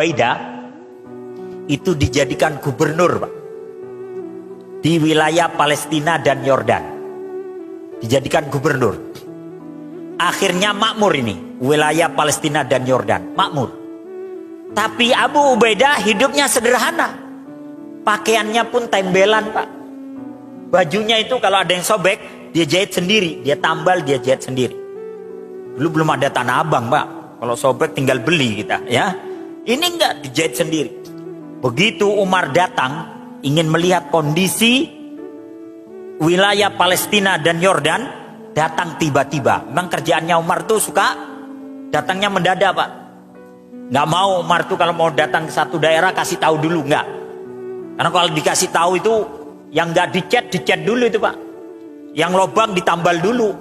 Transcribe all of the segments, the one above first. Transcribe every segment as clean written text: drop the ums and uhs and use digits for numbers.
Ubaidah itu dijadikan gubernur, Pak, di wilayah Palestina dan Yordan. Dijadikan gubernur. Akhirnya makmur ini, wilayah Palestina dan Yordan, makmur. Tapi Abu Ubaidah hidupnya sederhana. Pakaiannya pun tembelan, Pak. Bajunya itu kalau ada yang sobek, dia jahit sendiri, dia tambal, dia jahit sendiri. Dulu belum ada Tanah Abang, Pak. Kalau sobek tinggal beli kita, ya. Ini enggak, dijahit sendiri. Begitu Umar datang ingin melihat kondisi wilayah Palestina dan Yordan, datang tiba-tiba. Memang kerjaannya Umar tuh suka datangnya mendadak, Pak. Nggak mau Umar tuh kalau mau datang ke satu daerah kasih tahu dulu, nggak. Karena kalau dikasih tahu itu yang nggak dicet dulu itu, Pak. Yang lobang ditambal dulu.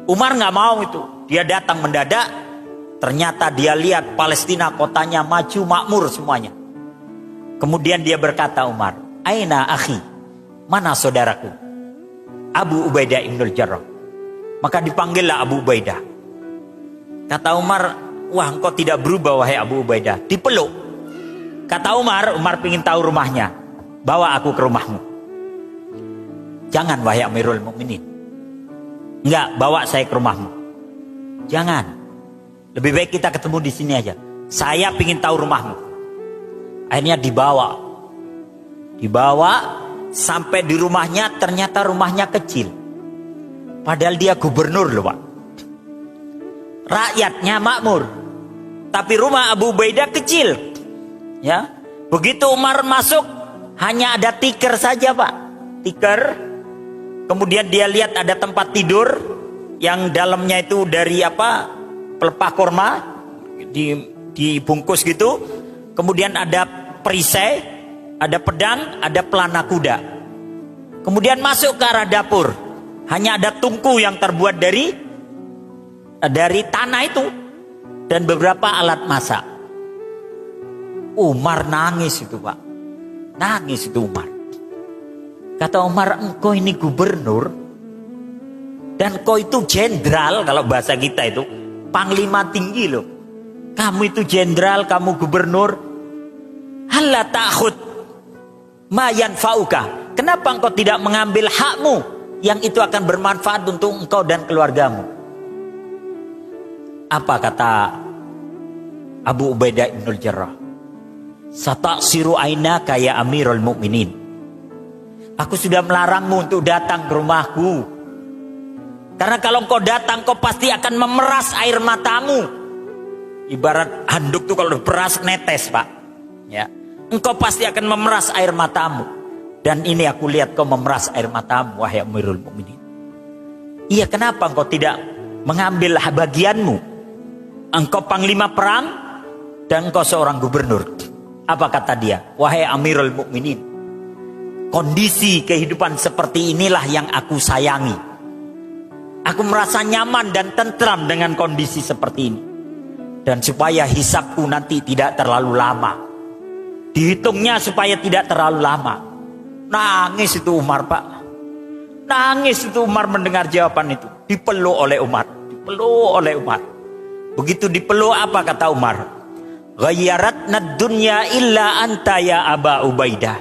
Umar nggak mau itu. Dia datang mendadak. Ternyata dia lihat Palestina kotanya maju makmur semuanya. Kemudian dia berkata, Umar, aina akhi, mana saudaraku? Abu Ubaidah ibnul Jarrah. Maka dipanggillah Abu Ubaidah. Kata Umar, wah engkau tidak berubah wahai Abu Ubaidah. Dipeluk. Kata Umar ingin tahu rumahnya. Bawa aku ke rumahmu. Jangan wahai Amirul Mukminin. Enggak, bawa saya ke rumahmu. Jangan. Lebih baik kita ketemu di sini aja. Saya ingin tahu rumahmu. Akhirnya dibawa sampai di rumahnya. Ternyata rumahnya kecil. Padahal dia gubernur loh, Pak. Rakyatnya makmur. Tapi rumah Abu Ubaidah kecil. Ya. Begitu Umar masuk, hanya ada tikar saja, Pak. Tikar. Kemudian dia lihat ada tempat tidur yang dalamnya itu dari pelepah kurma dibungkus gitu. Kemudian ada perisai, ada pedang, ada pelana kuda. Kemudian masuk ke arah dapur. Hanya ada tungku yang terbuat dari tanah itu dan beberapa alat masak. Umar nangis itu, Pak. Nangis itu Umar. Kata Umar, engkau ini gubernur dan kau itu jenderal, kalau bahasa kita itu panglima tinggi loh. Kamu itu jenderal, kamu gubernur. Halla ta'khud ma yanfa'uka. Kenapa engkau tidak mengambil hakmu yang itu akan bermanfaat untuk engkau dan keluargamu? Apa kata Abu Ubaidah ibnul Jarrah? Sata'siru ainaka ya Amirul Mukminin. Aku sudah melarangmu untuk datang ke rumahku. Karena kalau engkau datang, kau pasti akan memeras air matamu. Ibarat handuk tuh kalau diperas netes, Pak. Ya, engkau pasti akan memeras air matamu. Dan ini aku lihat kau memeras air matamu, wahai Amirul Mukminin. Iya, kenapa engkau tidak mengambil bagianmu? Engkau panglima perang dan engkau seorang gubernur. Apa kata dia? Wahai Amirul Mukminin, kondisi kehidupan seperti inilah yang aku sayangi. Aku merasa nyaman dan tentram dengan kondisi seperti ini. Dan supaya hisabku nanti tidak terlalu lama. Dihitungnya supaya tidak terlalu lama. Nangis itu Umar, Pak. Nangis itu Umar mendengar jawaban itu. Dipeluk oleh Umar. Dipeluk oleh Umar. Begitu dipeluk, apa kata Umar? Ghayyaratna dunya illa anta ya Aba Ubaidah.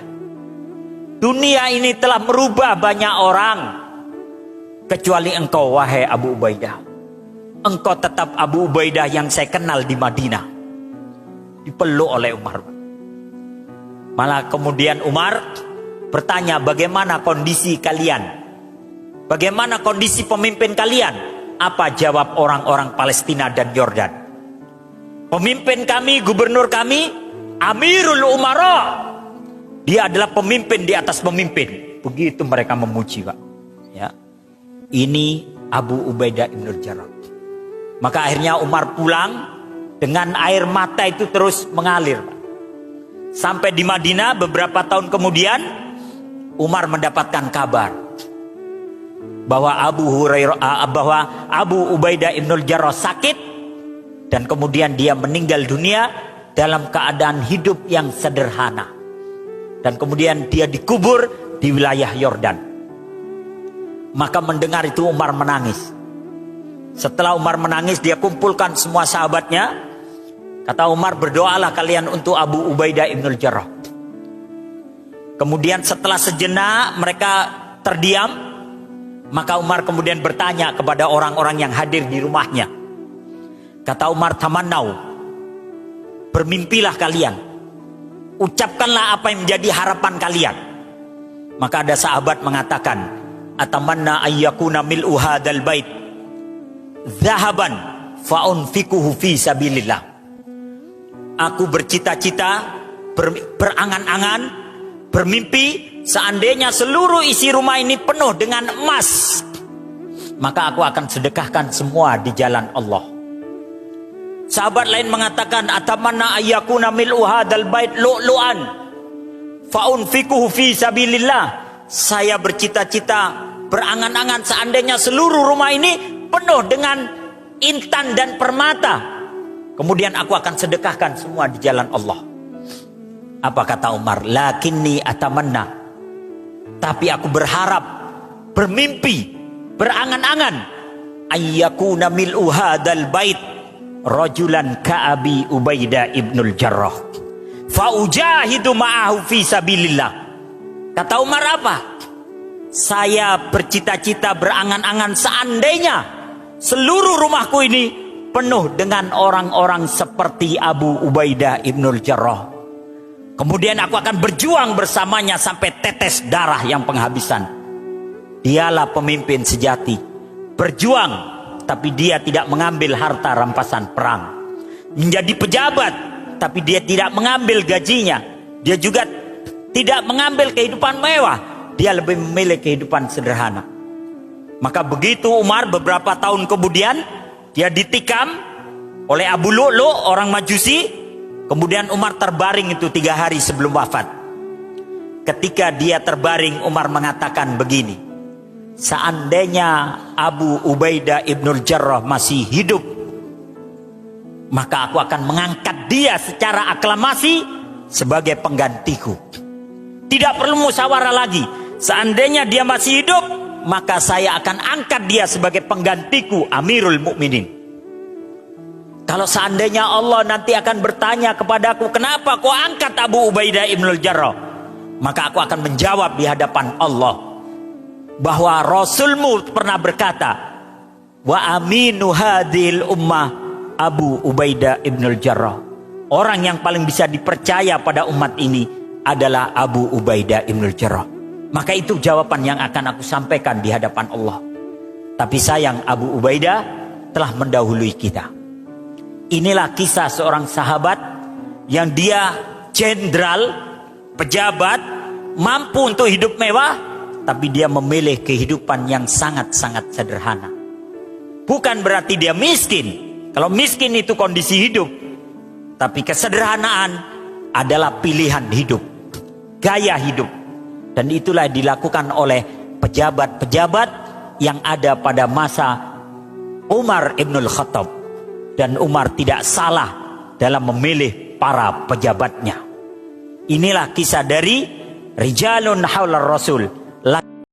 Dunia ini telah merubah banyak orang. Kecuali engkau, wahai Abu Ubaidah. Engkau tetap Abu Ubaidah yang saya kenal di Madinah. Dipeluk oleh Umar. Malah kemudian Umar bertanya, bagaimana kondisi kalian? Bagaimana kondisi pemimpin kalian? Apa jawab orang-orang Palestina dan Yordan? Pemimpin kami, gubernur kami, Amirul Umara. Dia adalah pemimpin di atas pemimpin. Begitu mereka memuji, Pak. Ya. Ini Abu Ubaidah ibnul Jarrah. Maka akhirnya Umar pulang dengan air mata itu terus mengalir, Pak. Sampai di Madinah beberapa tahun kemudian Umar mendapatkan kabar bahwa Abu Ubaidah ibnul Jarrah sakit dan kemudian dia meninggal dunia dalam keadaan hidup yang sederhana. Dan kemudian dia dikubur di wilayah Yordan. Maka mendengar itu Umar menangis. Setelah Umar menangis, dia kumpulkan semua sahabatnya. Kata Umar, berdoalah kalian untuk Abu Ubaidah ibnul Jarrah. Kemudian setelah sejenak mereka terdiam, maka Umar kemudian bertanya kepada orang-orang yang hadir di rumahnya. Kata Umar, tamannau, bermimpilah kalian, ucapkanlah apa yang menjadi harapan kalian. Maka ada sahabat mengatakan, atamanna ayyakuna mil'u hadal bait zahaban fa'unfikuhu fi sabilillah. Aku bercita-cita, berangan-angan, bermimpi, seandainya seluruh isi rumah ini penuh dengan emas, maka aku akan sedekahkan semua di jalan Allah. Sahabat lain mengatakan, atamanna ayyakuna mil'u hadal bait lu'lu'an fa'unfikuhu fi sabilillah. Saya bercita-cita, berangan-angan, seandainya seluruh rumah ini penuh dengan intan dan permata, kemudian aku akan sedekahkan semua di jalan Allah. Apa kata Umar? Lakinni atamanna, tapi aku berharap, bermimpi, berangan-angan, ayyakuna mil'u hadal bait rajulan ka'abi Ubaidah ibnul Jarrah fa'ujahidu ma'ahu fi sabilillah. Kata Umar apa? Saya bercita-cita, berangan-angan, seandainya seluruh rumahku ini penuh dengan orang-orang seperti Abu Ubaidah ibnul Jarrah. Kemudian aku akan berjuang bersamanya sampai tetes darah yang penghabisan. Dialah pemimpin sejati. Berjuang, tapi dia tidak mengambil harta rampasan perang. Menjadi pejabat, tapi dia tidak mengambil gajinya. Dia juga tidak mengambil kehidupan mewah. Dia lebih memilih kehidupan sederhana. Maka begitu Umar beberapa tahun kemudian, dia ditikam oleh Abu Lu'lu', orang Majusi. Kemudian Umar terbaring itu 3 hari sebelum wafat. Ketika dia terbaring, Umar mengatakan begini, seandainya Abu Ubaidah ibnul Jarrah masih hidup, maka aku akan mengangkat dia secara aklamasi sebagai penggantiku. Tidak perlu musyawarah lagi. Seandainya dia masih hidup, maka saya akan angkat dia sebagai penggantiku, Amirul Mukminin. Kalau seandainya Allah nanti akan bertanya kepadaku, kenapa kau angkat Abu Ubaidah ibnul Jarrah? Maka aku akan menjawab di hadapan Allah bahwa Rasulmu pernah berkata, wa aminu hadhil ummah Abu Ubaidah ibnul Jarrah. Orang yang paling bisa dipercaya pada umat ini adalah Abu Ubaidah ibnul Jarrah. Maka itu jawaban yang akan aku sampaikan di hadapan Allah. Tapi sayang, Abu Ubaidah telah mendahului kita. Inilah kisah seorang sahabat yang dia jenderal, pejabat, mampu untuk hidup mewah, tapi dia memilih kehidupan yang sangat-sangat sederhana. Bukan berarti dia miskin. Kalau miskin itu kondisi hidup, tapi kesederhanaan adalah pilihan hidup, gaya hidup. Dan itulah dilakukan oleh pejabat-pejabat yang ada pada masa Umar ibnul Khattab. Dan Umar tidak salah dalam memilih para pejabatnya. Inilah kisah dari Rijalun Haular Rasul,